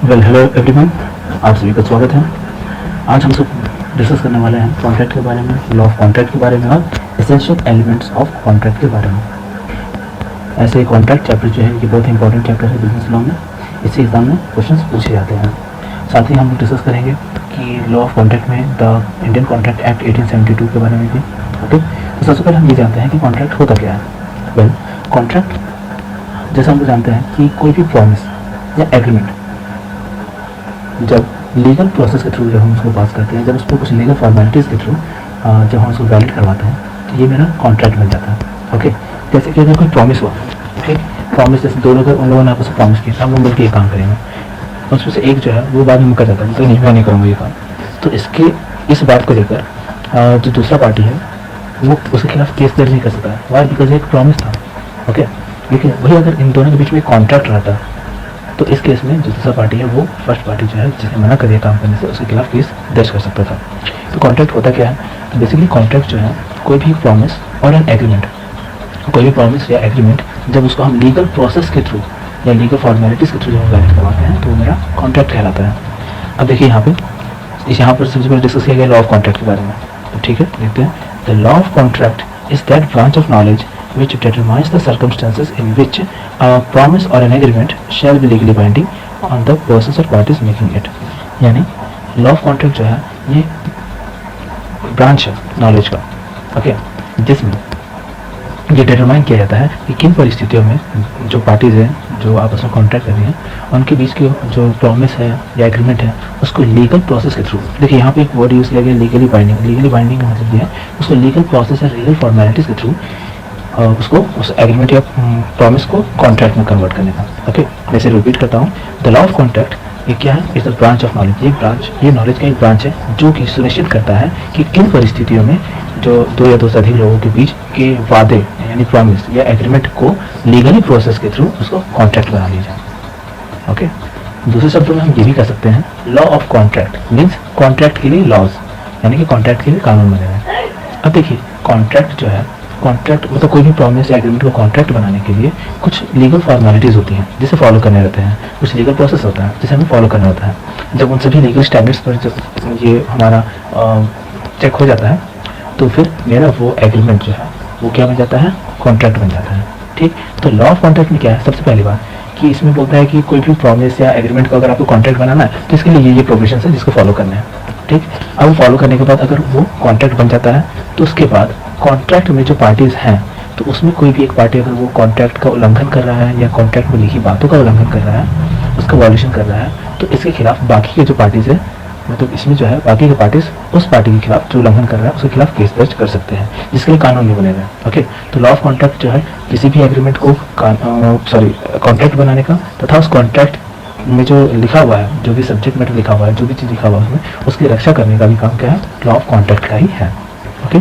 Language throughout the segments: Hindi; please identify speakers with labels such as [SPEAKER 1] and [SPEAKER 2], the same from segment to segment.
[SPEAKER 1] हेलो एवरीवन, आप सभी का स्वागत है। आज हम सब डिस्कस करने वाले हैं कॉन्ट्रैक्ट के बारे में, लॉ ऑफ कॉन्ट्रैक्ट के बारे में और एसेंशियल एलिमेंट्स ऑफ कॉन्ट्रैक्ट के बारे में। ऐसे कॉन्ट्रैक्ट चैप्टर जो है ये बहुत इंपॉर्टेंट चैप्टर है बिजनेस लॉ में, इससे एग्जाम में क्वेश्चंस पूछे जाते हैं। साथ ही हम लोग डिस्कस करेंगे कि लॉ ऑफ कॉन्ट्रैक्ट में द इंडियन कॉन्ट्रैक्ट एक्ट 1872 के बारे में भी। ओके, तो सबसे पहले हम ये जानते हैं कि कॉन्ट्रैक्ट होता क्या है। वेल, कॉन्ट्रैक्ट जैसा हम लोग जानते हैं कि कोई भी प्रॉमिस या एग्रीमेंट जब लीगल प्रोसेस के थ्रू जब हम उसको पास करते हैं, जब उसको कुछ लीगल फॉर्मेलिटीज़ के थ्रू जब हम उसको वैलिड करवाते हैं, तो ये मेरा कॉन्ट्रैक्ट बन जाता है। ओके, जैसे कि अगर कोई प्रॉमिस हुआ, ठीक, प्रॉमिस जैसे दो लोग उन लोगों ने आपस में प्रॉमिस किया, हम लोग मिलकर ये काम करेंगे, उसमें से एक जो है वो बाद में मुकर जाता है, तो नहीं मैं नहीं करूँगा ये काम। तो इसके इस बात को लेकर जो दूसरा पार्टी है वो उसके खिलाफ केस दर्ज नहीं कर सकता है। वाई? बिकॉज एक प्रॉमिस था। ओके, लेकिन वही अगर इन दोनों के बीच में कॉन्ट्रैक्ट रहता तो इस केस में जो दूसरा पार्टी है वो फर्स्ट पार्टी जो है जिसने मना कर दिया काम करने से, उसके खिलाफ केस दर्ज कर सकता था। तो कॉन्ट्रैक्ट होता क्या है? तो बेसिकली कॉन्ट्रैक्ट जो है कोई भी प्रॉमिस और एन एग्रीमेंट, कोई भी प्रॉमिस या एग्रीमेंट जब उसको हम लीगल प्रोसेस के थ्रू या लीगल फॉर्मेलिटीज़ के थ्रू जब वैलिड करवाते हैं तो वो मेरा कॉन्ट्रैक्ट कहलाता है। अब देखिए यहाँ पर सबसे पहले डिस्कस किया गया लॉ ऑफ कॉन्ट्रैक्ट के बारे में। तो ठीक है, देखते हैं। The law of contract is that branch of knowledge which determines the circumstances in which a promise or an agreement shall be legally binding on the persons or parties making it। यानी लॉ ऑफ कॉन्ट्रैक्ट जो है ये ब्रांच है नॉलेज का, ओके, जिसमें ये डिटरमाइन किया जाता है कि किन परिस्थितियों में जो पार्टीज हैं जो आपस में कॉन्ट्रैक्ट कर रही हैं उनके बीच की जो प्रॉमिस है या एग्रीमेंट है उसको लीगल प्रोसेस के थ्रू, देखिए यहाँ पे एक वर्ड यूज़ किया गया लीगली बाइंडिंग। लीगली बाइंडिंग का मतलब ये है उसको लीगल प्रोसेस या लीगल फॉर्मेलिटीज़ के थ्रू उसको उस एग्रीमेंट या प्रॉमिस को कॉन्ट्रैक्ट में कन्वर्ट करने का। ओके, जैसे रिपीट करता हूँ, द लॉ ऑफ कॉन्ट्रैक्ट ये क्या है? Is the branch of knowledge. ये नॉलेज का एक ब्रांच है जो कि सुनिश्चित करता है कि किन परिस्थितियों में जो दो या दो से अधिक लोगों के बीच के वादे यानी प्रॉमिस या एग्रीमेंट को लीगली प्रोसेस के थ्रू उसको कॉन्ट्रैक्ट बना लिया जाए। ओके, दूसरे शब्दों में हम ये भी कह सकते हैं law of contract means contract के लिए लॉज, यानी कि कॉन्ट्रैक्ट के लिए कानून बने हैं। अब देखिए कॉन्ट्रैक्ट जो है, कॉन्ट्रैक्ट मतलब कोई भी प्रॉमिस या एग्रीमेंट को कॉन्ट्रैक्ट बनाने के लिए कुछ लीगल फॉर्मेलिटीज़ होती हैं जिसे फॉलो करने रहते हैं, कुछ लीगल प्रोसेस होता है जिसे हमें फॉलो करना होता है। जब उन सभी लीगल स्टैंडर्ड्स पर जब ये हमारा चेक हो जाता है तो फिर मेरा वो एग्रीमेंट जो है वो क्या बन जाता है? कॉन्ट्रैक्ट बन जाता है। ठीक, तो लॉ ऑफ कॉन्ट्रैक्ट में क्या है? सबसे पहली बात कि इसमें बोलता है कि कोई भी प्रॉमिस या एग्रीमेंट को अगर आपको कॉन्ट्रैक्ट बनाना है तो इसके लिए ये प्रोविजंस है जिसको फॉलो करना है। ठीक, अब फॉलो करने के बाद अगर वो कॉन्ट्रैक्ट बन जाता है तो उसके बाद कॉन्ट्रैक्ट में जो पार्टीज हैं तो उसमें कोई भी एक पार्टी अगर वो कॉन्ट्रैक्ट का उल्लंघन कर रहा है या कॉन्ट्रैक्ट में लिखी बातों का उल्लंघन कर रहा है, उसका वॉल्यूशन कर रहा है, तो इसके खिलाफ बाकी के जो पार्टीज है, मतलब इसमें जो है बाकी के पार्टीज उस पार्टी के खिलाफ जो उल्लंघन कर रहा है उसके खिलाफ केस दर्ज कर सकते हैं, जिसके लिए कानून भी बनेगा। ओके, तो लॉ ऑफ कॉन्ट्रैक्ट जो है किसी भी एग्रीमेंट को कॉन्ट्रैक्ट बनाने का तथा उस कॉन्ट्रैक्ट में जो लिखा हुआ है, जो भी सब्जेक्ट मैटर लिखा हुआ है, जो भी चीज़ लिखा हुआ है उसमें उसकी रक्षा करने का भी काम क्या है? लॉ ऑफ कॉन्ट्रैक्ट का ही है। ओके,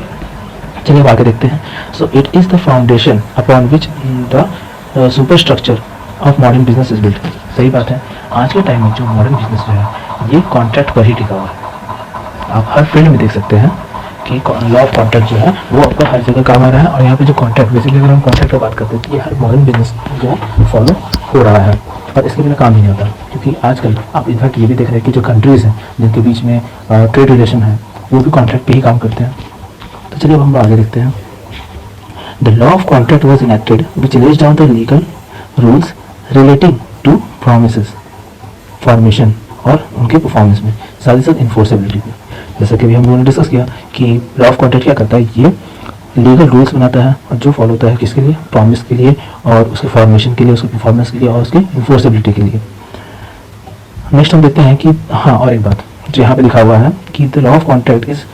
[SPEAKER 1] चलिए आगे देखते हैं। So it is the foundation upon which the super structure of modern business is built. सही बात है, आज के टाइम में जो मॉडर्न बिजनेस जो है ये कॉन्ट्रैक्ट पर ही टिका हुआ है। आप हर फील्ड में देख सकते हैं कि लॉ ऑफ कॉन्ट्रैक्ट जो है वो आपको हर जगह काम आ रहा है। और यहाँ पे जो कॉन्ट्रैक्ट, बेसिकली अगर हम कॉन्ट्रैक्ट की बात करते हैं तो ये हर मॉडर्न बिजनेस जो है फॉलो हो रहा है और इसके बिना काम ही नहीं होता। क्योंकि आजकल आप इनफैक्ट ये भी देख रहे हैं कि जो कंट्रीज़ हैं जिनके बीच में ट्रेड रिलेशन है वो भी कॉन्ट्रैक्ट पे ही काम करते हैं। तो चलिए अब हम आगे देखते हैं। The law of contract was enacted which lays down the legal rules relating to promises formation और उनके परफॉर्मेंस में, साथ ही साथ इन्फोर्सेबिलिटी भी। जैसा कि अभी हम लोगों ने डिस्कस किया कि लॉ ऑफ कॉन्ट्रैक्ट क्या करता है, ये लीगल रूल्स बनाता है और जो फॉलो होता है किसके लिए? प्रॉमिस के लिए और उसके फॉर्मेशन के लिए, उसके परफॉर्मेंस के लिए और उसकी इन्फोर्सेबिलिटी के लिए। नेक्स्ट हम देखते हैं कि हाँ, और एक बात जो यहाँ पे लिखा हुआ है कि the law of contract is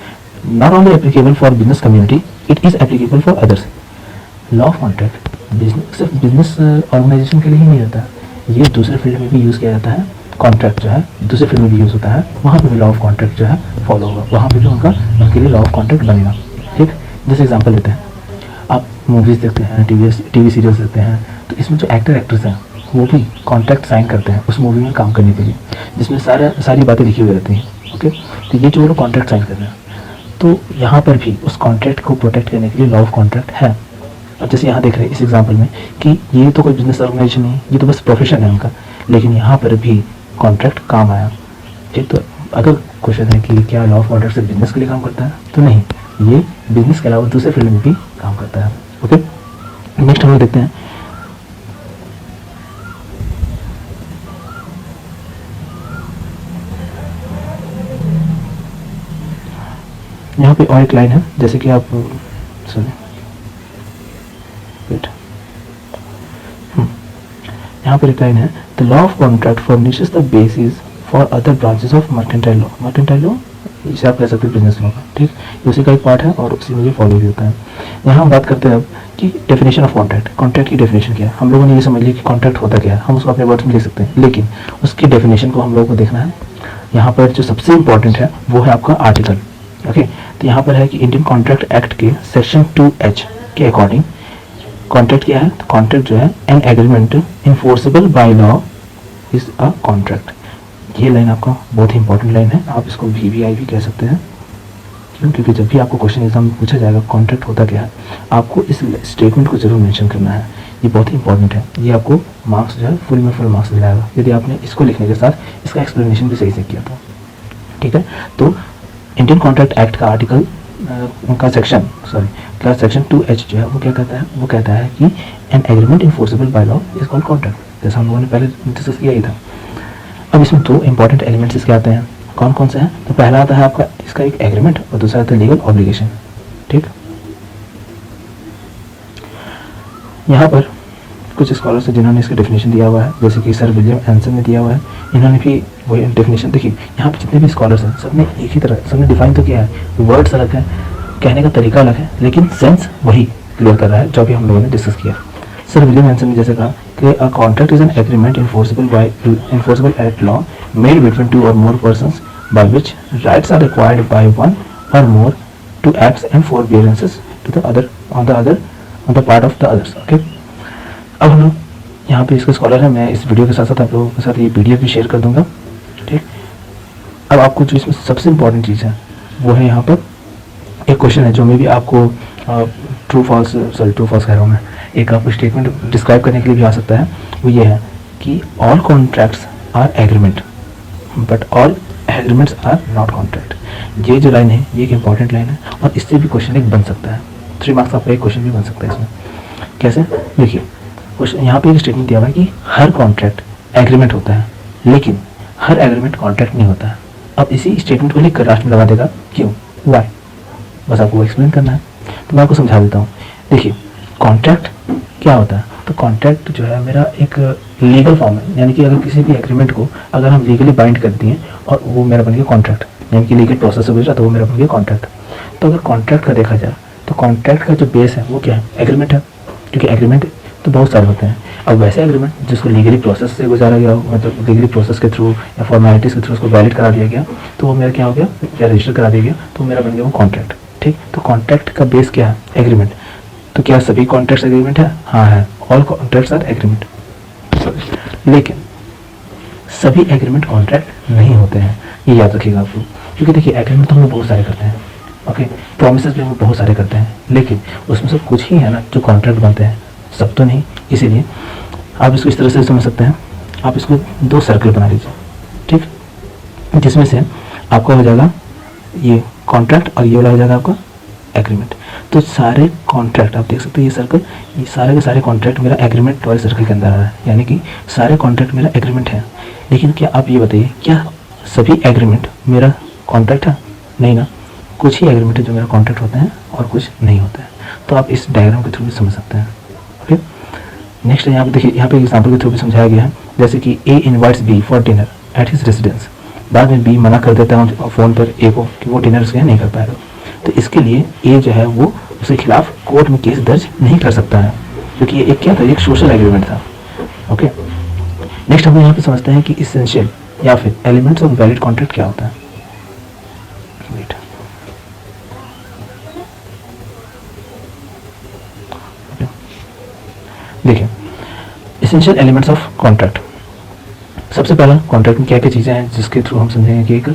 [SPEAKER 1] not only applicable for business community, it is applicable for others. Law of contract सिर्फ बिजनेस ऑर्गेनाइजेशन के लिए ही नहीं रहता, ये दूसरे फील्ड में भी यूज़ किया जाता है। कॉन्ट्रैक्ट जो है दूसरे फील्ड में भी यूज़ होता है, वहाँ पे भी लॉ ऑफ कॉन्ट्रैक्ट जो है फॉलो होगा, वहाँ पे भी उनके लिए लॉ ऑफ कॉन्ट्रैक्ट बनेगा। ठीक, जैसे एग्जांपल लेते हैं, आप मूवीज़ देखते हैं, टीवी सीरियल्स देखते हैं, तो इसमें जो एक्टर्स हैं वो भी कॉन्ट्रैक्ट साइन करते हैं उस मूवी में काम करने के लिए, जिसमें सारी बातें लिखी हुई रहती हैं। ओके, तो ये जो वो लोग कॉन्ट्रैक्ट साइन कर रहे हैं, तो यहाँ पर भी उस कॉन्ट्रैक्ट को प्रोटेक्ट करने के लिए लॉ ऑफ कॉन्ट्रैक्ट है। अब जैसे यहाँ देख रहे हैं इस एग्जांपल में कि ये तो कोई बिजनेस ऑर्गेनाइजेशन नहीं, ये तो बस प्रोफेशन है उनका, लेकिन यहाँ पर भी कॉन्ट्रैक्ट काम आया। ठीक, तो अगर क्वेश्चन है कि क्या लॉ ऑफ कॉन्ट्रैक्ट सिर्फ बिजनेस के लिए काम करता है, तो नहीं, ये बिजनेस के अलावा दूसरे फील्ड में भी काम करता है। ओके, नेक्स्ट हम लोग देखते हैं यहाँ पे और एक लाइन है, जैसे कि आप सॉरी वेट, यहाँ पर एक लाइन है, the law of contract furnishes the basis for other branches of mercantile law. Mercantile law इसे आप कह सकते हैं बिजनेस लॉ का। ठीक, उसी का एक पार्ट है और उसी में ये फॉलो भी होता है। यहाँ हम बात करते हैं अब कि डेफिनेशन ऑफ कॉन्ट्रैक्ट। कॉन्ट्रैक्ट की डेफिनेशन क्या है? हम लोगों ने ये समझ लिया कि कॉन्ट्रैक्ट होता क्या है, हम उसको अपने वर्ड्स में लिख सकते हैं, लेकिन उसकी डेफिनेशन को हम लोगों को देखना है। यहाँ पर जो सबसे इंपॉर्टेंट है वो है आपका आर्टिकल। ओके, तो यहाँ पर है कि इंडियन कॉन्ट्रैक्ट एक्ट के सेक्शन 2H के अकॉर्डिंग कॉन्ट्रैक्ट क्या है? तो कॉन्ट्रैक्ट जो है an agreement enforceable by law is a contract. ये लाइन आपका बहुत ही इंपॉर्टेंट लाइन है, आप इसको VVI भी कह सकते हैं। क्यों? क्योंकि जब भी आपको क्वेश्चन एग्जाम में पूछा जाएगा कॉन्ट्रैक्ट होता क्या है, आपको इस स्टेटमेंट को जरूर मेंशन करना है। ये बहुत ही इंपॉर्टेंट है, ये आपको मार्क्स जो है फुल में फुल मार्क्स दिलाएगा यदि आपने इसको लिखने के साथ इसका एक्सप्लेनेशन भी सही से किया था। ठीक है, तो इंडियन कॉन्ट्रैक्ट एक्ट का आर्टिकल उनका सेक्शन 2H जो है वो क्या कहता है? वो कहता है कि N agreement enforceable by law is called contract, जैसा हम लोगों ने पहले डिस्कस किया ही था। अब इसमें दो इंपॉर्टेंट एलिमेंट्स इसके आते हैं, कौन कौन से हैं? तो पहला आता है आपका इसका एक एग्रीमेंट और दूसरा आता है लीगल ऑब्लिगेशन। ठीक, यहाँ पर कुछ स्कॉलर्स हैं जिन्होंने इसका डेफिनेशन दिया हुआ है, जैसे कि सर विलियम एंसन ने दिया हुआ है, इन्होंने भी वही डेफिनेशन। देखिए यहाँ पे जितने भी स्कॉलर्स हैं सबने एक ही तरह सबने डिफाइन तो किया है, वर्ड्स अलग है, कहने का तरीका अलग है, लेकिन सेंस वही क्लियर कर रहा है जो भी हम लोगों ने डिस्कस किया। सर विलियम एंसन ने जैसे कहा कि a contract is an agreement enforceable at law made between two or more persons by which rights are required by one or more to acts and forbearances to the other on the part of the others. Okay, अब हम लोग यहाँ पे इसके स्कॉलर हैं, मैं इस वीडियो के साथ साथ आप लोगों के साथ ये PDF भी शेयर कर दूंगा। ठीक, अब आपको जो इसमें सबसे इम्पॉर्टेंट चीज़ है वो है यहाँ पर एक क्वेश्चन है जो मे भी आपको ट्रू फॉल्स कह रहा हूँ मैं, एक आपको स्टेटमेंट डिस्क्राइब करने के लिए भी आ सकता है। वो ये है कि all contracts are agreement but all agreements are not contract. ये जो लाइन है ये एक इंपॉर्टेंट लाइन है और इससे भी क्वेश्चन एक बन सकता है, 3 मार्क्स आपका एक क्वेश्चन भी बन सकता है इसमें। कैसे? देखिए क्वेश्चन यहाँ पे एक स्टेटमेंट दिया हुआ है कि हर कॉन्ट्रैक्ट एग्रीमेंट होता है लेकिन हर एग्रीमेंट कॉन्ट्रैक्ट नहीं होता है। अब इसी स्टेटमेंट को लिखकर लास्ट में लगा देगा क्यों, वाई, बस आपको एक्सप्लेन करना है। तो मैं आपको समझा देता हूँ। देखिए कॉन्ट्रैक्ट क्या होता है? तो कॉन्ट्रैक्ट जो है मेरा एक लीगल फॉर्म है, यानी कि अगर किसी भी एग्रीमेंट को अगर हम लीगली बाइंड कर दिए और वो मेरा बन गया कॉन्ट्रैक्ट, यानी कि लीगल प्रोसेस से गुजरा तो वो मेरा बन गया कॉन्ट्रैक्ट। तो अगर कॉन्ट्रैक्ट का देखा जाए तो कॉन्ट्रैक्ट का जो बेस है वो क्या है? एग्रीमेंट है, क्योंकि एग्रीमेंट तो बहुत सारे होते हैं। अब वैसे एग्रीमेंट जिसको लीगली प्रोसेस से गुजारा गया हो, मतलब लीगली प्रोसेस के थ्रू या फॉर्मेलिटीज के थ्रू उसको वैलिड करा दिया गया, तो वो मेरा क्या हो गया, या रजिस्टर करा दिया गया, तो मेरा बन गया वो कॉन्ट्रैक्ट। ठीक, तो कॉन्ट्रैक्ट का बेस क्या है? एग्रीमेंट। तो क्या सभी कॉन्ट्रैक्ट्स एग्रीमेंट है? हाँ है, ऑल कॉन्ट्रैक्ट्स आर एग्रीमेंट। लेकिन सभी एग्रीमेंट कॉन्ट्रैक्ट नहीं होते हैं, ये याद रखिएगा आपको, क्योंकि देखिए एग्रीमेंट तो हम लोग बहुत सारे करते हैं, ओके, प्रोमिसेस भी हम लोग बहुत सारे करते हैं, लेकिन उसमें से कुछ ही है ना जो कॉन्ट्रैक्ट बनते हैं, सब तो नहीं। इसीलिए आप इसको इस तरह से समझ सकते हैं, आप इसको 2 सर्कल बना लीजिए, ठीक, जिसमें से आपका हो जाएगा ये कॉन्ट्रैक्ट और ये वाला हो जाएगा आपका एग्रीमेंट। तो सारे कॉन्ट्रैक्ट आप देख सकते हैं, ये सर्कल, ये सारे के सारे कॉन्ट्रैक्ट मेरा एग्रीमेंट वाले सर्कल के अंदर आ रहा है, यानी कि सारे कॉन्ट्रैक्ट मेरा एग्रीमेंट है। लेकिन क्या आप ये बताइए, क्या सभी एग्रीमेंट मेरा कॉन्ट्रैक्ट है? नहीं ना, कुछ ही एग्रीमेंट है जो मेरा कॉन्ट्रैक्ट होते हैं और कुछ नहीं होते हैं। तो आप इस डायग्राम के थ्रू भी समझ सकते हैं। ओके, नेक्स्ट यहाँ पे देखिए, यहाँ पे एग्जाम्पल के थ्रू भी समझाया गया है, जैसे कि A invites B for dinner at his residence. बाद में B मना कर देता है फ़ोन पर A को कि वो डिनर उसके यहाँ नहीं कर पाएगा। तो इसके लिए A जो है वो उसके खिलाफ कोर्ट में केस दर्ज नहीं कर सकता है, क्योंकि ये एक क्या था, एक सोशल एग्रीमेंट था। ओके, नेक्स्ट हम यहाँ पे समझते हैं कि इसेंशियल या फिर एलिमेंट्स ऑफ वैलिड कॉन्ट्रैक्ट क्या होता है। वेट, देखिए इसेंशियल एलिमेंट्स ऑफ कॉन्ट्रैक्ट। सबसे पहला कॉन्ट्रैक्ट में क्या क्या चीज़ें हैं जिसके थ्रू हम समझेंगे कि एक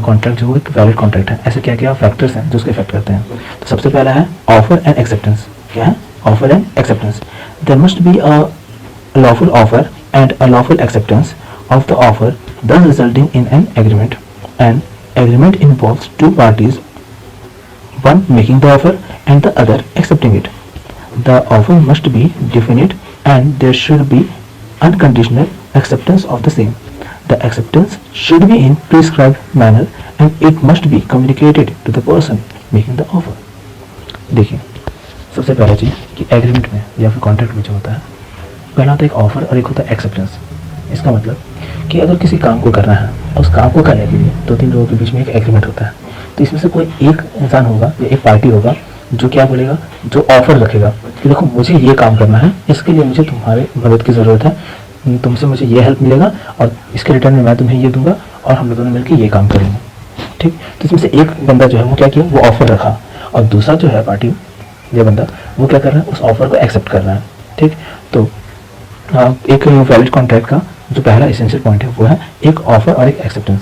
[SPEAKER 1] कॉन्ट्रैक्ट जो एक वैलिड कॉन्ट्रैक्ट है। ऐसे क्या क्या फैक्टर्स हैं जो उसके इफेक्ट करते हैं। तो सबसे पहला है ऑफर एंड एक्सेप्टेंस। क्या है? Offer and acceptance. There must be a lawful offer and a lawful acceptance of the offer, thus resulting in an agreement. An agreement involves two parties, one making the offer and the other accepting it. The offer must be definite and there should be unconditional acceptance of the same. The acceptance should be in prescribed manner and it must be communicated to the person making the offer. देखिए, सबसे पहला चीज़ कि एग्रीमेंट में या फिर कॉन्ट्रैक्ट में जो होता है, पहला होता है एक ऑफर और एक होता है एक्सेप्टेंस। इसका मतलब कि अगर किसी काम को करना है और उस काम को करने के लिए दो तीन लोगों के बीच में एक एग्रीमेंट होता है, तो इसमें से कोई एक इंसान होगा या एक पार्टी होगा जो क्या बोलेगा, जो ऑफर रखेगा कि देखो मुझे ये काम करना है, इसके लिए मुझे तुम्हारे मदद की ज़रूरत है, तुमसे मुझे ये हेल्प मिलेगा और इसके रिटर्न में मैं तुम्हें ये दूंगा और हम दोनों मिलकर ये काम करेंगे। ठीक, तो इसमें से एक बंदा जो है वो क्या किया, वो ऑफर रखा और दूसरा जो है पार्टी, ये बंदा वो क्या कर रहा है, उस ऑफर को एक्सेप्ट कर रहा है। ठीक, तो एक वैलिड कॉन्ट्रैक्ट का जो पहला एसेंशियल पॉइंट है वो है एक ऑफर और एक एक्सेप्टेंस।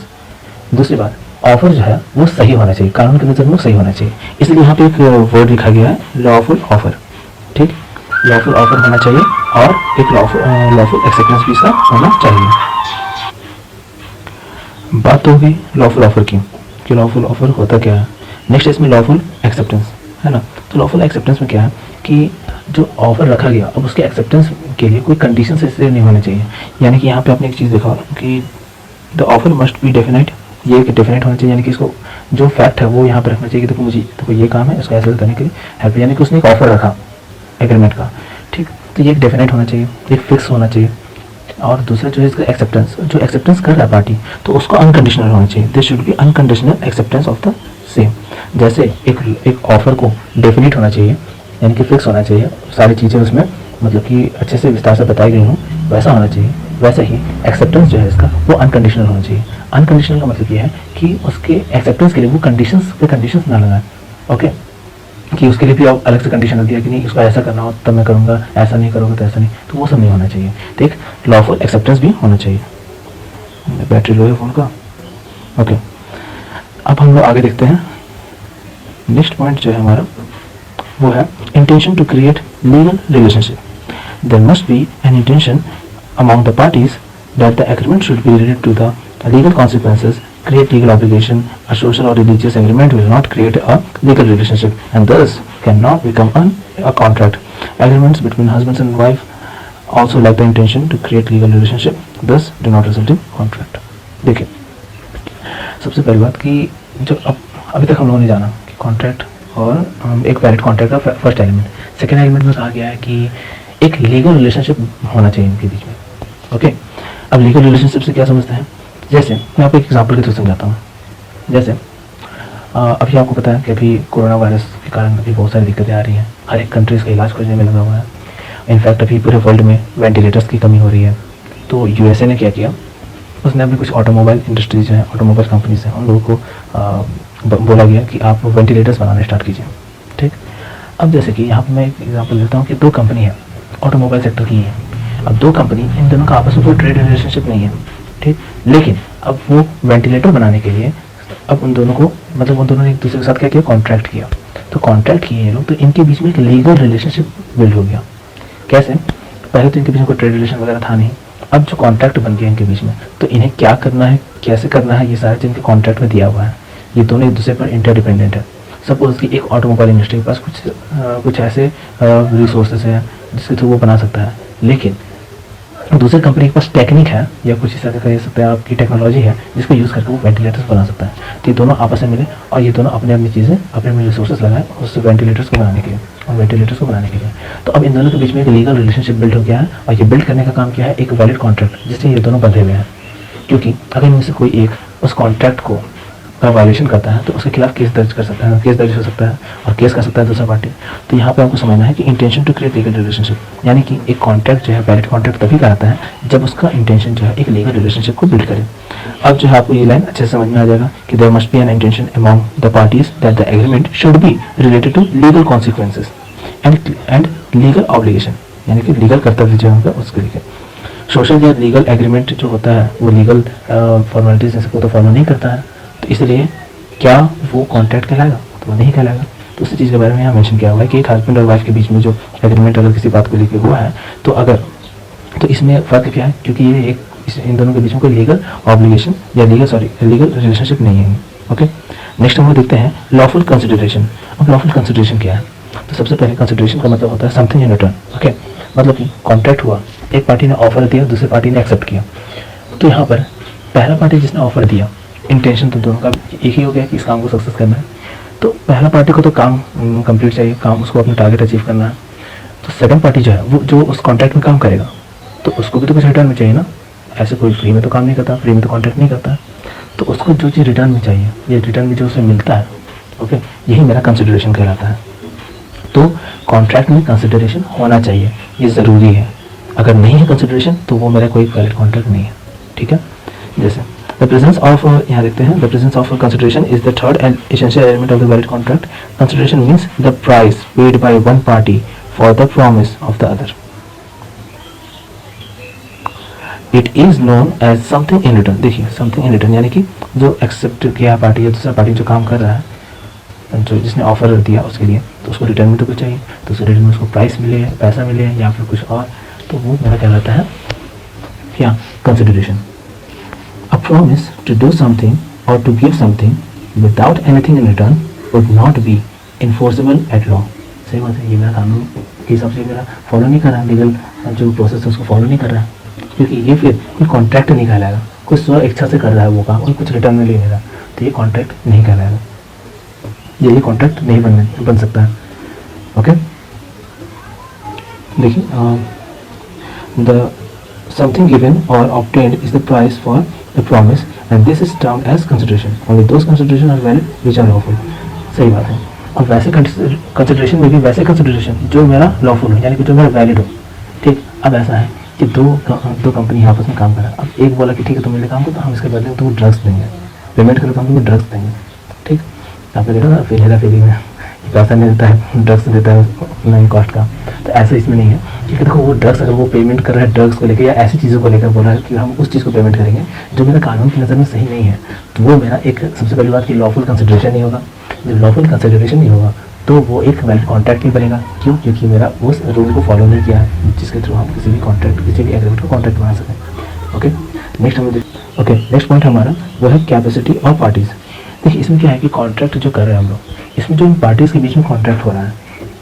[SPEAKER 1] दूसरी बात, ऑफर जो है वो सही होना चाहिए, कानून की नज़र में सही होना चाहिए, इसलिए यहाँ पे एक वर्ड लिखा गया है लॉफुल ऑफर। ठीक, लॉफुल ऑफर होना चाहिए और एक लॉफुल एक्सेप्टेंस भी इसका होना चाहिए। बात हो गई लॉफुल ऑफर की कि लॉफुल ऑफर होता क्या है। नेक्स्ट इसमें लॉफुल एक्सेप्टेंस है ना। तो लॉफुल एक्सेप्टेंस में क्या है कि जो ऑफर रखा गया अब उसके एक्सेप्टेंस के लिए कोई कंडीशन इससे नहीं होने चाहिए। यानी कि यहाँ पे आपने एक चीज़ देखा कि the offer must be definite, ये एक डेफिनेट होना चाहिए, यानी कि इसको जो फैक्ट है वो यहाँ पे रखना चाहिए कि देखो मुझे देखो ये काम है, इसको ऐसे करने के लिए हेल्प, यानी कि उसने एक ऑफर रखा एग्रीमेंट का। ठीक, तो ये एक डेफिनेट होना चाहिए, एक फिक्स होना चाहिए। और दूसरा जो है इसका एक्सेप्टेंस, जो एक्सेप्टेंस कर रहा है पार्टी तो उसको अनकंडीशनल होना चाहिए, this should be unconditional acceptance of the same. जैसे एक ऑफर को डेफिनेट होना चाहिए यानी कि फिक्स होना चाहिए, सारी चीज़ें उसमें मतलब कि अच्छे से विस्तार से बताई गई हूँ वैसा होना चाहिए, वैसे ही एक्सेप्टेंस जो है इसका वो अनकंडीशनल होना चाहिए। अनकंडीशनल का मतलब ये है कि उसके एक्सेप्टेंस के लिए वो कंडीशंस ना लगाए। ओके, कि उसके लिए भी आप अलग से कंडीशन दिया कि नहीं इसको ऐसा करना हो तब मैं करूँगा, ऐसा नहीं करोगे तो ऐसा नहीं, तो वो सब नहीं होना चाहिए। तो एक लॉफुल एक्सेप्टेंस भी होना चाहिए। बैटरी लो है फ़ोन का। ओके, अब हम लोग आगे देखते हैं। नेक्स्ट पॉइंट जो है हमारा वो है intention to create legal relationship. There must be an intention among the parties that the agreement should be related to the legal consequences, create legal obligation. A social or religious agreement will not create a legal relationship and thus cannot become a contract. Agreements between husbands and wife also lack the intention to create legal relationship, thus do not result in contract. देखिए, सबसे पहली बात कि जो अभी तक हम लोगों ने जाना कि कॉन्ट्रैक्ट और एक वैलिड कॉन्ट्रैक्ट का फर्स्ट एलिमेंट, सेकेंड एलिमेंट में कहा गया है कि एक लीगल रिलेशनशिप होना चाहिए इनके बीच में। ओके, अब लीगल रिलेशनशिप से क्या समझते हैं, जैसे मैं आपको एक एग्जांपल के थ्रू समझाता हूँ। जैसे अभी आपको पता है कि अभी कोरोना वायरस के कारण अभी बहुत सारी दिक्कतें आ रही हैं, हर एक कंट्रीज़ का इलाज खोजने में लगा हुआ है। इनफैक्ट अभी पूरे वर्ल्ड में वेंटिलेटर्स की कमी हो रही है। तो यूएसए ने क्या किया, उसने अभी कुछ ऑटोमोबाइल इंडस्ट्रीज हैं, ऑटोमोबाइल कंपनीज हैं, उन लोगों को बोला गया कि आप वेंटिलेटर्स बनाने स्टार्ट कीजिए। ठीक, अब जैसे कि यहाँ पर मैं एक एग्जाम्पल देता हूँ कि दो कंपनी है ऑटोमोबाइल सेक्टर की है। अब दो कंपनी, इन दोनों का आपस में कोई ट्रेड रिलेशनशिप नहीं है। ठीक, लेकिन अब वो वेंटिलेटर बनाने के लिए अब उन दोनों को मतलब उन दोनों ने एक दूसरे के साथ क्या किया, कॉन्ट्रैक्ट किया। तो कॉन्ट्रैक्ट किए ये लोग, तो इनके बीच में एक लीगल रिलेशनशिप बिल्ड हो गया। कैसे, पहले तो इनके बीच में कोई ट्रेड रिलेशन वगैरह था नहीं, अब जो कॉन्ट्रैक्ट बन गया इनके बीच में, तो इन्हें क्या करना है, कैसे करना है, ये सारे चीज़ इनके कॉन्ट्रैक्ट में दिया हुआ है। ये दोनों एक दूसरे पर इंटरडिपेंडेंट है। सपोज कि एक ऑटोमोबाइल इंडस्ट्री के पास कुछ ऐसे रिसोर्सेज हैं जिसके थ्रू वो बना सकता है, लेकिन दूसरी कंपनी के पास टेक्निक है या कुछ इस तरह कह सकते हैं आपकी टेक्नोलॉजी है जिसको यूज़ करके वो वेंटिलेटर्स बना सकता है। तो ये दोनों आपस में मिले और ये दोनों अपने अपनी चीज़ें अपने अपने रिसोर्सेज लगाएं उस वेंटिलेटर्स को बनाने के लिए और वेंटिलेटर्स को बनाने के लिए। तो अब इन दोनों के बीच में एक लीगल रिलेशनशिप बिल्ड हो गया है और ये बिल्ड करने का काम क्या है, एक वैलिड कॉन्ट्रैक्ट जिससे ये दोनों बंधे हुए हैं। क्योंकि अगर इनमें से कोई एक उस कॉन्ट्रैक्ट को का वायलेशन करता है तो उसके खिलाफ केस दर्ज कर सकता है, केस दर्ज हो सकता है और केस कर सकता है दूसरा पार्टी। तो यहाँ पे आपको समझना है कि intention to create legal relationship, यानी कि एक कॉन्ट्रैक्ट जो है वैलिड कॉन्ट्रैक्ट तभी कराता है जब उसका इंटेंशन जो है एक लीगल रिलेशनशिप को बिल्ड करे। अब जो है आपको ये लाइन अच्छे से समझ में आ जाएगा कि there must be an intention among the parties that the agreement should be related to legal consequences and legal obligation, यानी कि लीगल कर्तव्य जो होगा उसके लिए। सोशल या लीगल एग्रीमेंट जो होता है वो लीगल फॉर्मेलिटीज को तो फॉलो नहीं करता है, तो इसलिए क्या वो कॉन्ट्रैक्ट कहलाएगा, तो वो नहीं कहलाएगा। तो उसी चीज़ के बारे में यहाँ मेंशन किया हुआ है कि एक हस्बैंड और वाइफ के बीच में जो एग्रीमेंट अगर किसी बात को लेकर हुआ है तो अगर तो इसमें फ़र्क क्या है, क्योंकि ये एक इन दोनों के बीच में कोई लीगल ऑब्लिगेशन या लीगल रिलेशनशिप नहीं है। ओके, नेक्स्ट हम लोग देखते हैं लॉफुल कंसिडरेशन। अब लॉफुल कंसिडरेशन क्या है? तो सबसे पहले कंसिडरेशन का मतलब होता है समथिंग इन रिटर्न। ओके, मतलब कि कॉन्ट्रैक्ट हुआ, एक पार्टी ने ऑफर दिया, दूसरी पार्टी ने एक्सेप्ट किया। तो यहाँ पर पहला पार्टी जिसने ऑफर दिया, इंटेंशन तो दोनों का एक ही हो गया कि इस काम को सक्सेस करना है। तो पहला पार्टी को तो काम कंप्लीट चाहिए, काम उसको अपना टारगेट अचीव करना है। तो सेकंड पार्टी जो है वो जो उस कॉन्ट्रैक्ट में काम करेगा तो उसको भी तो कुछ रिटर्न में चाहिए ना। ऐसे कोई फ्री में तो काम नहीं करता, फ्री में तो कॉन्ट्रैक्ट नहीं करता। तो उसको जो चीज़ रिटर्न में चाहिए, ये रिटर्न में जो उसे मिलता है, ओके, यही मेरा कंसिडरेशन कहलाता है। तो कॉन्ट्रैक्ट में कंसिडरेशन होना चाहिए, ये ज़रूरी है। अगर नहीं है कंसिडरेशन तो वो मेरा कोई वैलिड कॉन्ट्रैक्ट नहीं है। ठीक है, जैसे द प्रेजेंस ऑफ, यहाँ देखते हैं, the presence of consideration is the third and essential element of the valid contract. Consideration means the price paid by one party for the promise of the other. It is known as something in return. देखिए, समथिंग इन रिटर्न यानी कि जो एक्सेप्ट किया पार्टी या दूसरा पार्टी जो काम कर रहा है, जो जिसने ऑफर दिया उसके लिए, तो उसको रिटर्न में तो कुछ चाहिए। तो उस रिटर्न में उसको प्राइस मिले, पैसा मिले या फिर कुछ और, तो वो मेरा कहलाता है क्या? Consideration. A promise to do something or to give something without anything in return would not be enforceable at law। सही बात है, ये मेरा कानून के हिसाब से मेरा फॉलो नहीं कर रहा है, लीगल जो प्रोसेस है उसको फॉलो नहीं कर रहा है, क्योंकि ये फिर कोई कॉन्ट्रैक्ट नहीं कहलाएगा। कोई स्व इच्छा से कर रहा है वो काम और कुछ रिटर्न में ले रहा, तो ये कॉन्ट्रैक्ट नहीं कहलाएगा, ये कॉन्ट्रैक्ट नहीं बन सकता है। ओके, देखिए, the something given or obtained is the price for the promise and this is termed as consideration. Only those consideration are valid which are lawful। सही बात है। और वैसे कंसिडरेशन में भी वैसे कंसिडरेशन जो मेरा लॉफुल हो, यानी कि जो मेरा वैलिड हो। ठीक, अब ऐसा है कि दो कंपनी आपस में काम कर रहा है। अब एक बोला कि ठीक है तुम मेरे काम करो, तो हम इसके बदले में तुमको ड्रग्स देंगे, पेमेंट करो तो हम तुमको ड्रग्स देंगे। ठीक, आपने देखा ना फिर हेरा फेरी में पैसा नहीं देता है, ड्रग्स देता है नहीं कॉस्ट का। तो ऐसा इसमें नहीं है, क्योंकि देखो वो ड्रग्स अगर वो पेमेंट कर रहा है ड्रग्स को लेकर या ऐसी चीज़ों को लेकर बोल रहा है कि हम उस चीज़ को पेमेंट करेंगे जो मेरा कानून की नज़र में सही नहीं है, तो वो मेरा एक सबसे पहली बात कि लॉफुल कंसिडरेशन नहीं होगा। जब लॉफुल कंसिडरेशन नहीं होगा तो वो एक वैलिड कॉन्ट्रैक्ट नहीं बनेगा। क्यों? क्योंकि मेरा उस रूल को फॉलो नहीं किया है जिसके थ्रू हम किसी भी कॉन्ट्रैक्ट, किसी भी एग्रीमेंट को कॉन्ट्रैक्ट बना सकें। ओके, नेक्स्ट हम ओके नेक्स्ट पॉइंट हमारा वो है कैपेसिटी ऑफ पार्टीज़। देखिए, इसमें क्या है कि कॉन्ट्रैक्ट जो कर रहे हैं हम लोग, इसमें जो इन पार्टीज़ के बीच में कॉन्ट्रैक्ट हो रहा है,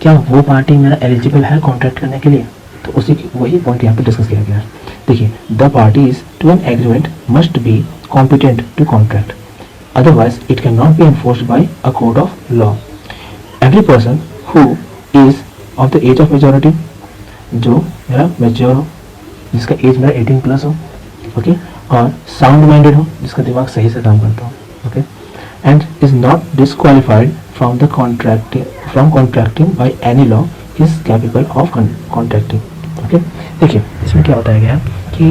[SPEAKER 1] क्या वो पार्टी मेरा एलिजिबल है कॉन्ट्रैक्ट करने के लिए? तो उसी वही पॉइंट यहाँ पे डिस्कस किया गया है। देखिए, the parties to an agreement must be competent to contract, otherwise it can not be enforced by a code of law. Every person who is of the age of majority, जो मेरा मेच्योर हो, जिसका एज मेरा 18+ हो, ओके, और साउंड माइंडेड हो, जिसका दिमाग सही से काम करता हो, okay, and is not disqualified from contracting by any law is capable of contracting। Okay, देखिए इसमें क्या बताया गया है कि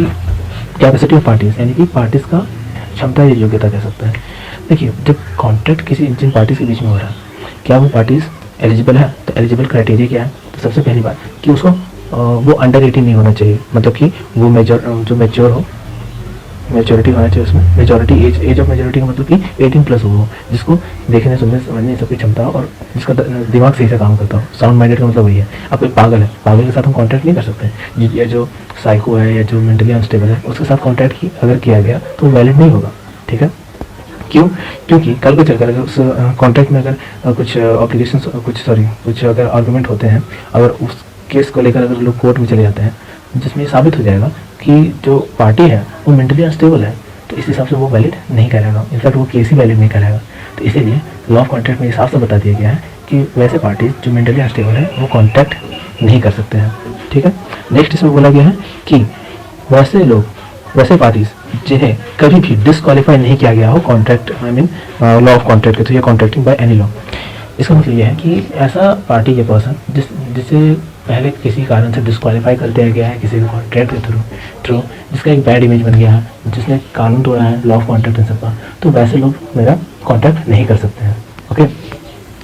[SPEAKER 1] कैपेसिटी ऑफ पार्टीज यानी कि पार्टीज का क्षमता या योग्यता कह सकते हैं। देखिए, जब कॉन्ट्रैक्ट किसी जिन पार्टीज के बीच में हो रहा है, क्या वो पार्टीज एलिजिबल है? तो एलिजिबल क्राइटेरिया क्या है? तो सबसे पहली बात कि उसको वो अंडर 18 नहीं होना चाहिए, मतलब कि वो मेच्योर हो, मेच्योरिटी होना चाहिए उसमें। मेजॉरिटी एज ऑफ मेजॉरिटी का मतलब कि 18+ हो, जिसको देखने सुनने समझने सबकी क्षमता और जिसका दिमाग सही से काम करता हो। साउंड माइंडेड का मतलब वही है। अब कोई पागल है, पागल के साथ हम कॉन्टैक्ट नहीं कर सकते, या जो साइको है या जो मेंटली अनस्टेबल है उसके साथ कॉन्टैक्ट अगर किया गया तो वैलिड नहीं होगा। ठीक है, क्यों? क्योंकि कल को चलकर अगर उस कॉन्ट्रैक्ट में अगर कुछ ऑब्लिगेशन कुछ अगर आर्गूमेंट होते हैं, अगर उस केस को लेकर अगर लोग कोर्ट में चले जाते हैं जिसमें साबित हो जाएगा कि जो पार्टी है वो मेंटली अनस्टेबल है, तो इस हिसाब से वो वैलिड नहीं कहलाएगा, इनफैक्ट वो केस ही वैलिड नहीं कहलाएगा। तो इसीलिए लॉ ऑफ कॉन्ट्रैक्ट में साफ से बता दिया गया है कि वैसे पार्टी जो मेंटली अनस्टेबल है वो कॉन्ट्रैक्ट नहीं कर सकते हैं। ठीक है, नेक्स्ट इसमें बोला गया है कि वैसे पार्टीज जिन्हें कभी भी डिस्क्वालीफाई नहीं किया गया हो contract, I mean law of contract के थ्रू या कॉन्ट्रैक्टिंग बाय एनी लॉ। इसका मतलब यह है कि ऐसा पार्टी या पर्सन जिसे पहले किसी कारण से डिस्क्वालीफाई कर दिया गया है किसी भी कॉन्ट्रैक्ट के थ्रू, जिसका एक बैड इमेज बन गया है, जिसने कानून तोड़ा है, लॉ ऑफ कॉन्ट्रैक्ट इन सबका, तो वैसे लोग मेरा कॉन्ट्रैक्ट नहीं कर सकते हैं। ओके,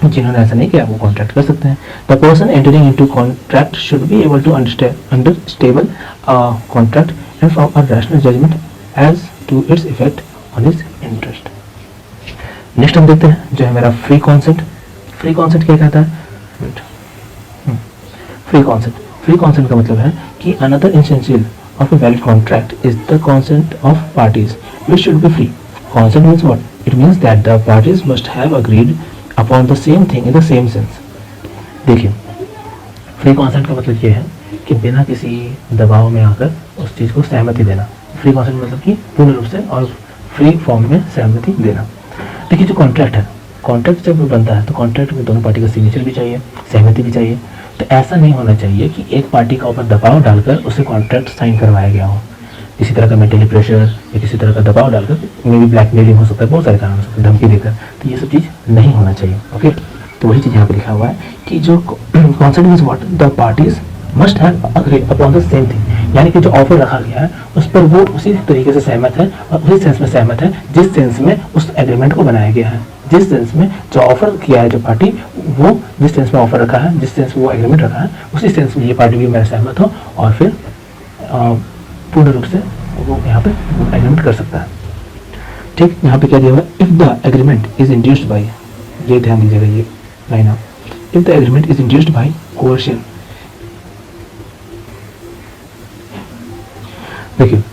[SPEAKER 1] जिन्होंने ऐसा नहीं किया वो कॉन्ट्रैक्ट कर सकते हैं। The person entering into contract should be able to understand contract and form a rational judgement as to its effect on his interest. Next हम देखते हैं जो है मेरा फ्री कॉन्सेंट। फ्री कॉन्सेंट क्या कहता है? फ्री कॉन्सेंट का मतलब है कि another essential of a valid contract is the consent of parties, which should be free. Consent means what? It means that the parties must have agreed upon the same thing in the same sense. देखिए, फ्री कॉन्सेंट का मतलब ये है कि बिना किसी दबाव में आकर उस चीज़ को सहमति देना। फ्री कॉन्सेंट मतलब कि पूर्ण रूप से और फ्री फॉर्म में सहमति देना। देखिए, जो कॉन्ट्रैक्ट है, कॉन्ट्रैक्ट जब बनता है तो कॉन्ट्रैक्ट में दोनों पार्टी का सिग्नेचर भी चाहिए, सहमति भी चाहिए। तो ऐसा नहीं होना चाहिए कि एक पार्टी का ऊपर दबाव डालकर उसे कॉन्ट्रैक्ट साइन करवाया गया हो। किसी तरह का मेंटली प्रेशर या किसी तरह का दबाव डालकर, मे भी ब्लैकमेलिंग हो सकता है, बहुत सारे कारण हो सकते हैं, धमकी देकर, तो ये सब चीज़ नहीं होना चाहिए। ओके, तो वही चीज़ यहाँ पे लिखा हुआ है कि जो consent is what the parties must have agreed upon the same thing, यानी कि जो ऑफर रखा गया है उस पर वो उसी तरीके से सहमत है और उसी सेंस में सहमत है जिस सेंस में उस एग्रीमेंट को बनाया गया है। जिस सेंस में जो ऑफर किया है जो पार्टी, वो जिस सेंस में ऑफर रखा है, जिस सेंस में वो एग्रीमेंट रखा है, उसी सेंस में ये पार्टी भी मेरा सहमत हो और फिर पूर्ण रूप से वो यहाँ पे एग्रीमेंट कर सकता है। ठीक, यहाँ पे क्या दिया हुआ है, if the agreement is induced by, ये ध्यान दीजिएगा ये लाइन आप, if the agreement is induced by coercion, देखिए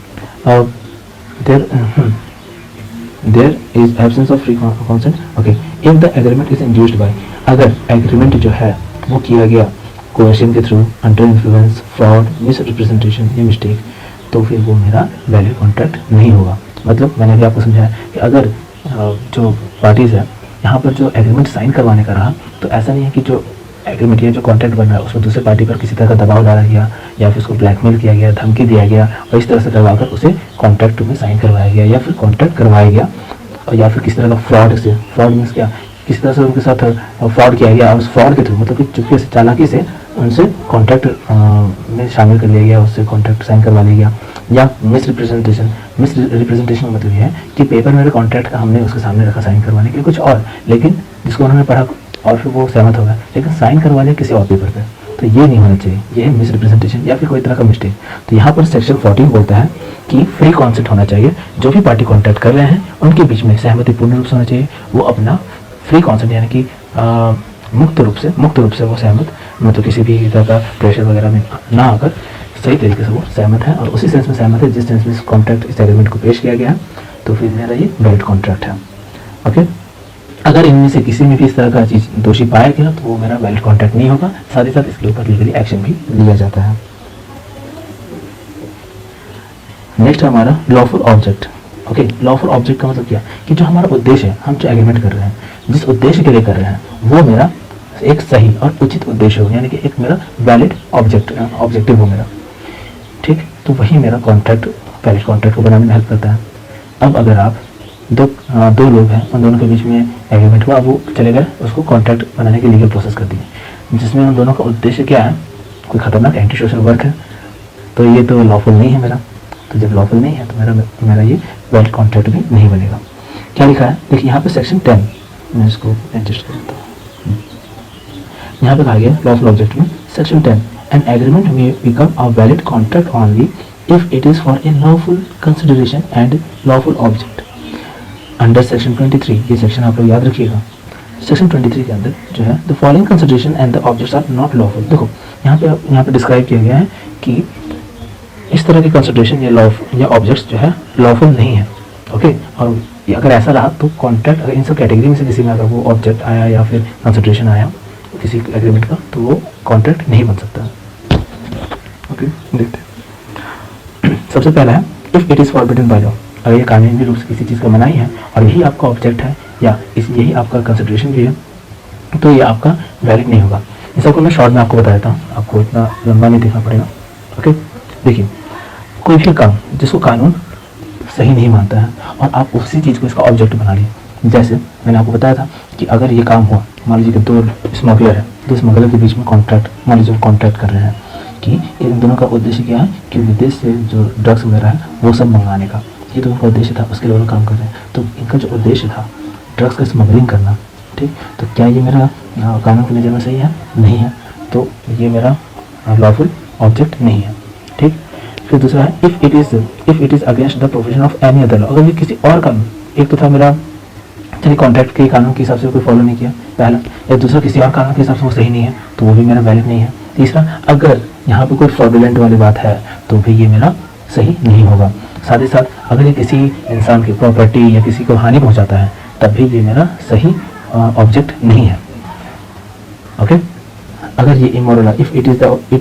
[SPEAKER 1] there is absence of free consent. Okay, if the agreement is induced by, अगर एग्रीमेंट जो है वो किया गया कोercion के through, under influence, fraud, misrepresentation या मिस्टेक, तो फिर वो मेरा वैलिड कॉन्ट्रैक्ट नहीं होगा। मतलब मैंने अभी आपको समझाया कि अगर जो पार्टीज है यहाँ पर जो एग्रीमेंट साइन करवाने का रहा, तो ऐसा नहीं है कि जो एग्रीमेंट या जो कॉन्ट्रैक्ट बन रहा है उसमें दूसरे पार्टी पर किसी तरह का दबाव डाला गया या फिर उसको ब्लैकमेल किया गया, धमकी दिया गया और इस तरह से करवाकर उसे कॉन्ट्रैक्ट में साइन करवाया गया या फिर कॉन्ट्रैक्ट करवाया गया, या फिर किसी तरह का फ्रॉड मीन्स क्या, किसी तरह से उनके साथ फ्रॉड किया गया और उस फ्रॉड के थ्रू, मतलब कि चुपके से, चालाकी से उनसे कॉन्ट्रैक्ट में शामिल कर लिया गया, उससे कॉन्ट्रैक्ट साइन करवा लिया गया। या मिसरिप्रेजेंटेशन का मतलब ये है कि पेपर में कॉन्ट्रैक्ट का हमने उसके सामने रखा साइन करवाने के लिए कुछ और, लेकिन जिसको उन्होंने पढ़ा और फिर वो सहमत हो गया, लेकिन साइन करवा लिया किसी और पेपर पे, तो ये नहीं होना चाहिए, ये है मिसरिप्रेजेंटेशन या फिर कोई तरह का मिस्टेक। तो यहाँ पर सेक्शन 14 बोलता है कि फ्री कॉन्सेंट होना चाहिए, जो भी पार्टी कॉन्ट्रैक्ट कर रहे हैं उनके बीच में सहमति पूर्ण रूप से होना चाहिए, वो अपना फ्री कॉन्सेंट यानी कि मुक्त रूप से वो सहमत, मतलब किसी भी तरह का प्रेशर वगैरह में ना आकर सही तरीके से वो सहमत है और उसी सेंस में सहमत है जिस सेंस में इस कॉन्ट्रैक्ट, इस एग्रीमेंट को पेश किया गया है, तो फिर मेरा ये वैलिड कॉन्ट्रैक्ट है। ओके, अगर इनमें से किसी में भी इस तरह का चीज़ दोषी पाया गया तो वो मेरा वैलिड कॉन्ट्रैक्ट नहीं होगा, साथ ही साथ इसके ऊपर लीगली एक्शन भी लिया जाता है। नेक्स्ट हमारा lawful object. Okay, lawful object का मतलब क्या कि जो हमारा उद्देश्य है, हम जो एग्रीमेंट कर रहे हैं, जिस उद्देश्य के लिए कर रहे हैं, वो मेरा एक सही और उचित उद्देश्य हो, यानी कि एक मेरा वैलिड ऑब्जेक्टिव हो मेरा। ठीक, तो वही मेरा कॉन्ट्रैक्ट, वैलिड कॉन्ट्रैक्ट को बनाने में हेल्प करता है। अब अगर आप दो लोग हैं, उन दोनों के बीच में एग्रीमेंट हुआ, वो चले गए उसको कॉन्ट्रैक्ट बनाने की लीगल प्रोसेस कर दी, जिसमें उन दोनों का उद्देश्य क्या है, कोई खतरनाक एंटी सोशल वर्क है, तो ये तो लॉफुल नहीं है मेरा। तो जब लॉफुल नहीं है तो मेरा ये वैलिड कॉन्ट्रैक्ट भी नहीं बनेगा। क्या लिखा है, देखिए यहाँ पे सेक्शन 10, मैं इसको एडजस्ट कर देता हूँ। यहाँ पे कहा गया लॉफुल ऑब्जेक्ट में सेक्शन 10, एन एग्रीमेंट में become a valid contract only if it is for a lawful consideration and lawful object under section 23। ये सेक्शन आप लोग याद रखिएगा। सेक्शन 23 के अंदर जो है the following consideration and the objects are not lawful. देखो यहाँ पे डिस्क्राइब किया गया है कि इस तरह के कंसिडरेशन या ऑब्जेक्ट्स जो है लॉफुल नहीं है। ओके, और अगर ऐसा रहा तो कॉन्ट्रैक्ट, अगर इन सब कैटेगरी में से किसी में अगर वो ऑब्जेक्ट आया या फिर कंसिडरेशन आया किसी एग्रीमेंट का, तो वो कॉन्ट्रैक्ट नहीं बन सकता। ओके, देखते हैं। सबसे पहला है if it is forbidden by law, अगर ये कानूनी रूप से किसी चीज़ का मनाही है और यही आपका ऑब्जेक्ट है या यही आपका कंसिडरेशन भी है, तो ये आपका वैलिड नहीं होगा। इस सबको मैं शॉर्ट में आपको बता देता हूँ, आपको इतना लंबा नहीं देखना पड़ेगा। ओके, देखिए, कोई भी काम जिसको कानून सही नहीं मानता है और आप उसी चीज़ को इसका ऑब्जेक्ट बना लिए, जैसे मैंने आपको बताया था कि अगर ये काम हुआ, मान लीजिए कि दो स्मगलर है, दो स्मगलर के बीच में कॉन्ट्रैक्ट, मान लीजिए कॉन्ट्रैक्ट कर रहे हैं कि इन दोनों का उद्देश्य क्या है कि विदेश से जो ड्रग्स वगैरह है वो सब मंगवाने का, ये दोनों का उद्देश्य था, उसके लिए वो काम कर रहे हैं। तो इनका जो उद्देश्य था ड्रग्स का स्मगलिंग करना, ठीक, तो क्या ये मेरा कानून की नज़र में सही है? नहीं है, तो ये मेरा लॉफुल ऑब्जेक्ट नहीं है। ठीक, फिर दूसरा है if it is against the provision of any other law, अगर ये किसी और कानून, एक तो था मेरा चलिए कॉन्ट्रैक्ट के कानून के हिसाब से कोई फॉलो नहीं किया पहला, या दूसरा किसी और कानून के हिसाब से वो सही नहीं है, तो वो भी मेरा वैलिड नहीं है। तीसरा, अगर यहाँ पे कोई फ्रॉडुलेंट वाली बात है तो भी ये मेरा सही नहीं होगा। साथ ही साथ अगर ये किसी इंसान की प्रॉपर्टी या किसी को हानि पहुंचाता है तब भी ये मेरा सही ऑब्जेक्ट नहीं है। ओके अगर ये इमोरल है, if it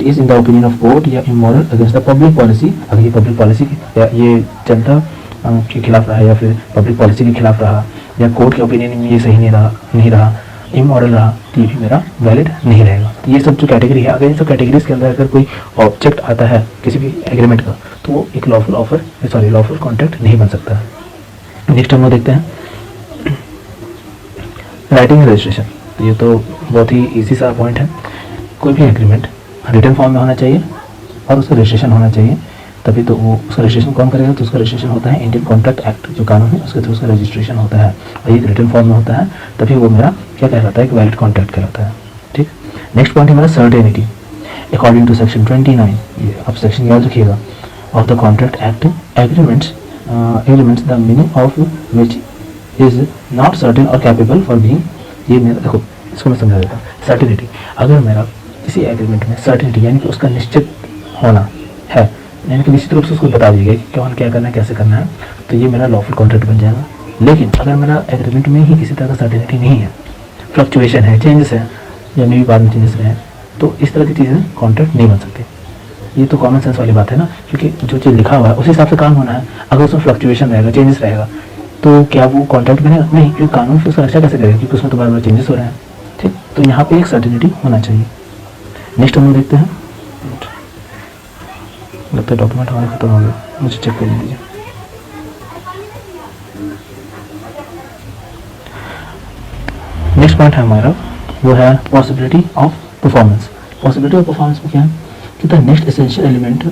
[SPEAKER 1] is in the opinion of court या immoral against the public policy, अगर ये पब्लिक पॉलिसी या ये जनता के खिलाफ रहा या फिर पब्लिक पॉलिसी के खिलाफ रहा या कोर्ट के ओपिनियन में ये सही नहीं रहा इमोरल रहा तो ये भी मेरा वैलिड नहीं रहेगा। तो ये सब जो कैटेगरी है, अगर इन सब कैटेगरीज के अंदर अगर कोई ऑब्जेक्ट आता है किसी भी एग्रीमेंट का तो वो एक लॉफुल कॉन्ट्रैक्ट नहीं बन सकता। नेक्स्ट हम लोग देखते हैं राइटिंग रजिस्ट्रेशन। तो ये तो बहुत ही ईजी सा पॉइंट है। कोई भी एग्रीमेंट रिटन फॉर्म में होना चाहिए और उसका रजिस्ट्रेशन होना चाहिए, तभी तो वो उसका रजिस्ट्रेशन कौन करेगा, तो उसका रजिस्ट्रेशन होता है इंडियन कॉन्ट्रैक्ट एक्ट जो कानून है उसके थ्रू उसका रजिस्ट्रेशन होता है और ये रिटन फॉर्म में होता है, तभी वो मेरा क्या कहलाता है, एक वैलिड कॉन्ट्रैक्ट कहलाता है। ठीक, नेक्स्ट पॉइंट है मेरा सर्टेनिटी। अकॉर्डिंग टू सेक्शन 29, ये आप सेक्शन याद रखिएगा, of the contract act agreements the meaning of which is not certain और कैपेबल फॉर बीइंग, ये मेरा देखो इसको मैं समझा देता हूँ। सर्टेनिटी, अगर मेरा किसी एग्रीमेंट में सर्टेनिटी यानी कि उसका निश्चित होना है, यानी कि निश्चित रूप से उसको बता दीजिएगा कि कौन क्या करना है कैसे करना है, तो ये मेरा लॉफुल कॉन्ट्रैक्ट बन जाएगा। लेकिन अगर मेरा एग्रीमेंट में ही किसी तरह का सर्टेनिटी नहीं है, फ्लक्चुएशन है, चेंजेस है या मे भी बाद में चेंजेस रहे, तो इस तरह की चीज़ें कॉन्ट्रैक्ट नहीं बन सकती। ये तो कॉमन सेंस वाली बात है ना, क्योंकि जो चीज़ लिखा हुआ है उस हिसाब से काम होना है। अगर उसमें फ्लक्चुएशन रहेगा, चेंजेस रहेगा, तो क्या वो कॉन्ट्रैक्ट बनेगा? नहीं, क्योंकि कानून फिर उसका रक्षा कैसे करेगा, क्योंकि उसमें तो बार बार चेंजेस हो रहे हैं। ठीक, तो यहाँ पे एक सर्टेनिटी होना चाहिए। नेक्स्ट हम लोग देखते हैं, लगता है डॉक्यूमेंट हमारे खत्म हो गया, मुझे चेक कर लीजिए। नेक्स्ट पॉइंट है हमारा, वो है possibility of performance. Possibility of performance में क्या है कि the next essential element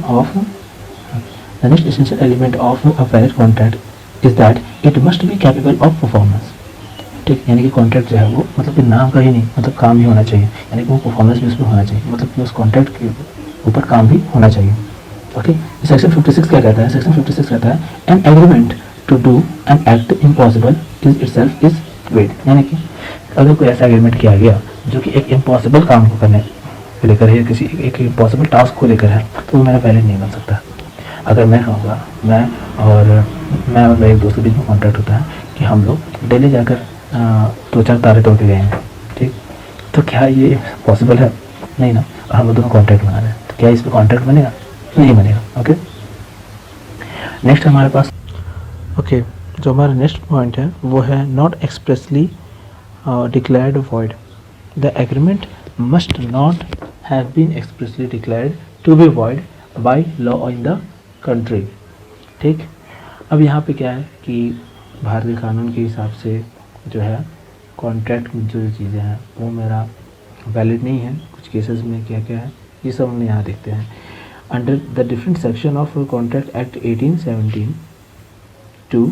[SPEAKER 1] of a valid contract is that it must be capable of performance. ठीक, यानी कि कॉन्ट्रैक्ट जो है वो मतलब कि नाम का ही नहीं, मतलब काम ही होना चाहिए, यानी कि वो परफॉर्मेंस भी उसमें होना चाहिए, मतलब कि उस कॉन्ट्रैक्ट के ऊपर काम भी होना चाहिए। ओके, सेक्शन 56 क्या कहता है? सेक्शन 56 कहता है an agreement to do an act impossible is itself is void, यानी कि अगर कोई ऐसा एग्रीमेंट किया गया जो कि एक इम्पॉसिबल काम को करने को लेकर है, किसी एक इम्पॉसिबल टास्क को लेकर है, तो वो मेरा वैलिड नहीं बन सकता। अगर मैं कहूँगा, मैं और मेरे एक दोस्त के बीच में कॉन्ट्रैक्ट होता है कि हम लोग दिल्ली जाकर 2-4 तारे तोड़ के गए हैं, ठीक, तो क्या ये पॉसिबल है? नहीं ना। और हम लोग दोनों कॉन्ट्रैक्ट बना रहे हैं, तो क्या इस पर कॉन्ट्रैक्ट बनेगा? नहीं बनेगा। ओके, नेक्स्ट हमारे पास जो हमारा नेक्स्ट पॉइंट है वो है not expressly declared void. The agreement must not have been expressly declared to be void by law in the country. ठीक, अब यहाँ पे क्या है कि भारतीय कानून के हिसाब से जो है कॉन्ट्रैक्ट में जो चीज़ें हैं वो मेरा वैलिड नहीं है। कुछ केसेस में क्या क्या है ये सब हम यहाँ देखते हैं। Under the different section of contract act 1872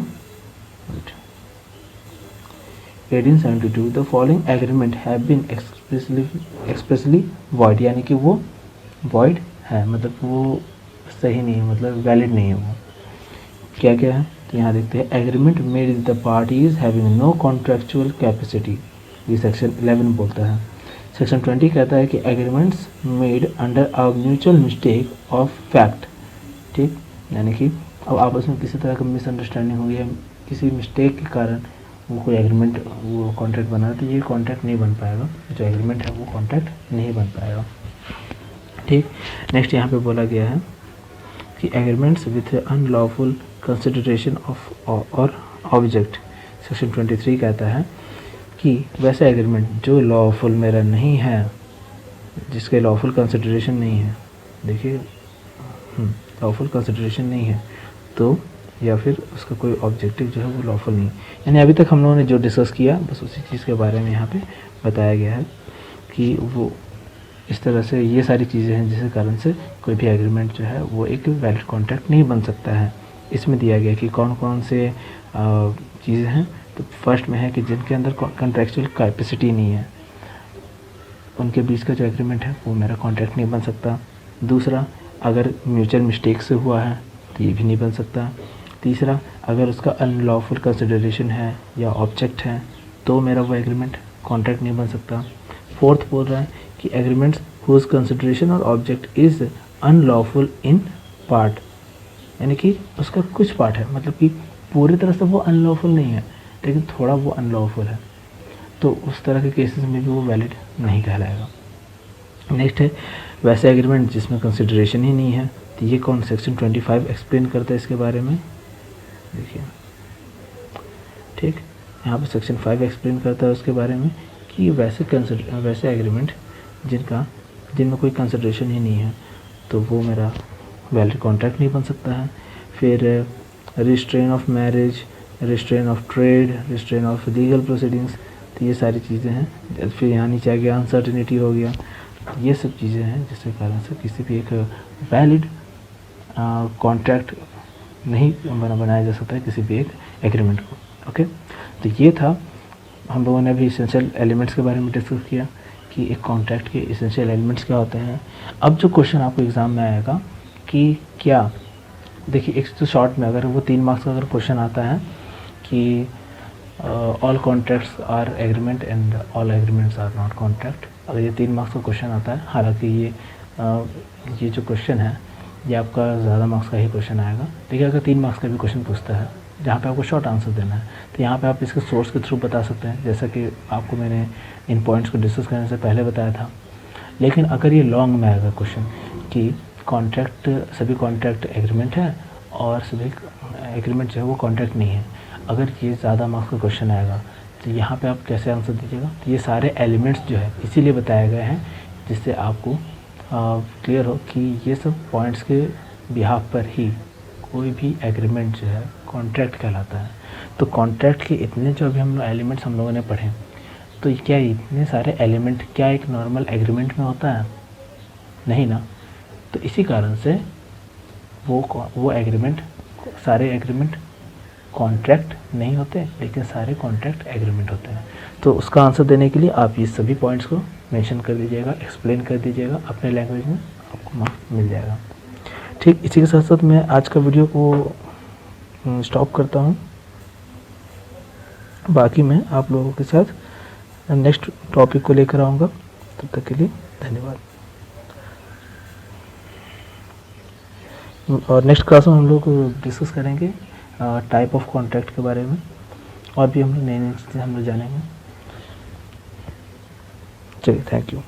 [SPEAKER 1] the following agreement have been expressly void, यानी कि वो वॉइड है, मतलब वो सही नहीं है, मतलब वैलिड नहीं है वो। क्या क्या है तो यहाँ देखते हैं, agreement made with the parties having no contractual capacity, ये सेक्शन 11 बोलता है। सेक्शन 20 कहता है कि agreements made under a mutual mistake of fact. ठीक, यानी कि अब आपस में किसी तरह का मिसअंडरस्टैंडिंग हो गया, किसी मिस्टेक के कारण वो कोई एग्रीमेंट वो कॉन्ट्रैक्ट बना, तो ये कॉन्ट्रैक्ट नहीं बन पाएगा, जो एग्रीमेंट है वो कॉन्ट्रैक्ट नहीं बन पाएगा। ठीक, नेक्स्ट यहाँ पे बोला गया है कि agreements with unlawful consideration of और ऑब्जेक्ट। सेक्शन 23 कहता है कि वैसा एग्रीमेंट जो लॉफुल मेरा नहीं है, जिसके लॉफुल कंसिडरेशन नहीं है, देखिए लॉफुल कंसिडरेशन नहीं है, तो या फिर उसका कोई ऑब्जेक्टिव जो है वो लॉफुल नहीं, यानी अभी तक हम लोगों ने जो डिस्कस किया बस उसी चीज़ के बारे में यहाँ पे बताया गया है कि वो इस तरह से ये सारी चीज़ें हैं जिसके कारण से कोई भी एग्रीमेंट जो है वो एक वैलिड कॉन्ट्रैक्ट नहीं बन सकता है। इसमें दिया गया कि कौन कौन से चीज़ें हैं। तो फर्स्ट में है कि जिनके अंदर कॉन्ट्रैक्चुअल कैपेसिटी नहीं है, उनके बीच का जो एग्रीमेंट है वो मेरा कॉन्ट्रैक्ट नहीं बन सकता। दूसरा, अगर म्यूचुअल मिस्टेक से हुआ है तो ये भी नहीं बन सकता। तीसरा, अगर उसका अनलॉफुल कंसिडरेशन है या ऑब्जेक्ट है तो मेरा वो एग्रीमेंट कॉन्ट्रैक्ट नहीं बन सकता। फोर्थ बोल रहा है कि एग्रीमेंट्स हुज कंसिडरेशन और object is unlawful in part, यानी कि उसका कुछ पार्ट है, मतलब कि पूरी तरह से वो अनलॉफुल नहीं है लेकिन थोड़ा वो अनलॉफुल है, तो उस तरह के केसेस में भी वो वैलिड नहीं कहलाएगा। नेक्स्ट है वैसे एग्रीमेंट जिसमें कंसिडरेशन ही नहीं है, तो ये कौन सेक्शन 25 एक्सप्लेन करता है इसके बारे में, देखिए ठीक, यहाँ पे सेक्शन 5 एक्सप्लेन करता है उसके बारे में कि वैसे एग्रीमेंट जिनमें कोई कंसिडरेशन ही नहीं है तो वो मेरा वैलिड कॉन्ट्रैक्ट नहीं बन सकता है। फिर restrain of marriage, restrain of trade, restrain of legal proceedings, तो ये सारी चीज़ें हैं। फिर यहाँ नीचे आ गया अनसर्टिनिटी हो गया, ये सब चीज़ें हैं जिसके कारण से किसी भी एक वैलिड कॉन्ट्रैक्ट नहीं बनाया जा सकता है किसी भी एक एग्रीमेंट को। ओके, तो ये था, हम लोगों ने अभी इसेंशियल एलिमेंट्स के बारे में डिस्कस किया कि एक कॉन्ट्रैक्ट के इसेंशियल एलिमेंट्स क्या होते हैं। अब जो क्वेश्चन आपको एग्ज़ाम में आएगा कि क्या, देखिए एक तो शॉर्ट में अगर वो 3 मार्क्स का अगर क्वेश्चन आता है कि all contracts are agreement and all agreements are not contract, अगर ये 3 मार्क्स का क्वेश्चन आता है, हालांकि ये जो क्वेश्चन है ये आपका ज़्यादा मार्क्स का ही क्वेश्चन आएगा, लेकिन अगर 3 मार्क्स का भी क्वेश्चन पूछता है जहाँ पे आपको शॉर्ट आंसर देना है, तो यहाँ पे आप इसके सोर्स के थ्रू बता सकते हैं, जैसा कि आपको मैंने इन पॉइंट्स को डिस्कस करने से पहले बताया था। लेकिन अगर ये लॉन्ग में आएगा क्वेश्चन कि कॉन्ट्रैक्ट, सभी कॉन्ट्रैक्ट एग्रीमेंट है और सभी एग्रीमेंट जो है वो कॉन्ट्रैक्ट नहीं है, अगर ये ज़्यादा मार्क्स का क्वेश्चन आएगा तो यहाँ पे आप कैसे आंसर दीजिएगा। तो ये सारे एलिमेंट्स जो है इसीलिए बताए गए हैं जिससे आपको क्लियर हो कि ये सब पॉइंट्स के बिहाफ पर ही कोई भी एग्रीमेंट जो है कॉन्ट्रैक्ट कहलाता है। तो कॉन्ट्रैक्ट के इतने जो अभी एलिमेंट्स हम लोगों ने पढ़े, तो क्या इतने सारे एलिमेंट क्या एक नॉर्मल एग्रीमेंट में होता है? नहीं ना। तो इसी कारण से वो एग्रीमेंट, सारे एग्रीमेंट कॉन्ट्रैक्ट नहीं होते, लेकिन सारे कॉन्ट्रैक्ट एग्रीमेंट होते हैं। तो उसका आंसर देने के लिए आप ये सभी पॉइंट्स को मेंशन कर दीजिएगा, एक्सप्लेन कर दीजिएगा अपने लैंग्वेज में, आपको मार्क्स मिल जाएगा। ठीक, इसी के साथ साथ मैं आज का वीडियो को स्टॉप करता हूँ। बाकी मैं आप लोगों के साथ नेक्स्ट टॉपिक को लेकर आऊँगा। तब तक के लिए धन्यवाद। और नेक्स्ट क्लास में हम लोग डिस्कस करेंगे टाइप ऑफ कॉन्ट्रैक्ट के बारे में, और भी हम लोग नई नई चीज़ें हम लोग जानेंगे। चलिए, थैंक यू।